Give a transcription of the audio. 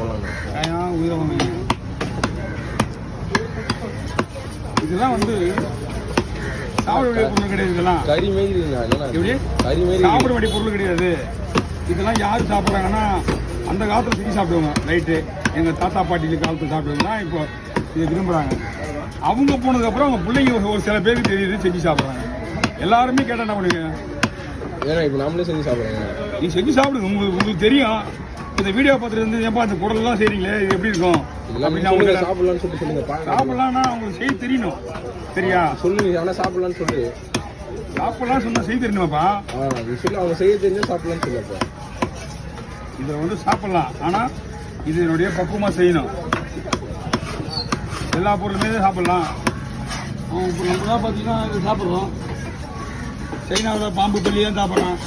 சாப்பிடலாம் உயிரை இதெல்லாம் வந்து சாப்பிட வேண்டிய பொருள் கிடையாது. இதெல்லாம் கறி மாதிரி சாப்பிட வேண்டிய பொருள் கிடையாது. இதெல்லாம் யார் சாப்பிட்றாங்கன்னா அந்த காலத்தில் செஞ்சு சாப்பிடுவாங்க. ரைட்டு எங்கள் தாத்தா பாட்டிக்கு காலத்தில் சாப்பிடுவாங்க தான் இப்போ இதை விரும்புகிறாங்க. அவங்க போனதுக்கப்புறம் அவங்க பிள்ளைங்க ஒரு சில பேருக்கு தெரியுது செஞ்சு சாப்பிட்றாங்க. எல்லாருமே கேட்டால் என்ன பண்ணுவீங்க? ஏன்னா இப்போ நம்மளே செஞ்சு சாப்பிட்றாங்க. நீ செஞ்சு சாப்பிடுங்க. உங்களுக்கு தெரியும். இந்த வீடியோ பார்த்துட்டு வந்து ஏன்பா அந்த குடல்லாம் செய்றீங்களே இது எப்படி இருக்கும் அப்படின்னு அவங்க சாப்பிடலாம்னு சொல்லிட்டு சொல்லுங்க. சாப்பிடலாம்னா அவங்களுக்கு செய்ய தெரியணும். சரியா சொல்லுங்க. ஆனால் சாப்பிடலாம்னு சொல்லி சாப்பிடலாம் சொன்னா செய்ய தெரியணுமாப்பா? சொல்லி அவங்க செய்ய தெரிஞ்சா சாப்பிடலாம்னு சொல்லப்பா. இதை வந்து சாப்பிடலாம், ஆனால் இது என்னுடைய பக்குவமாக செய்யணும். எல்லா பொருளுமே சாப்பிடலாம். இப்போ நம்மளாம் பார்த்தீங்கன்னா இது சாப்பிட்றோம். சைனாவில் பாம்பு பள்ளி தான் சாப்பிட்றோம்.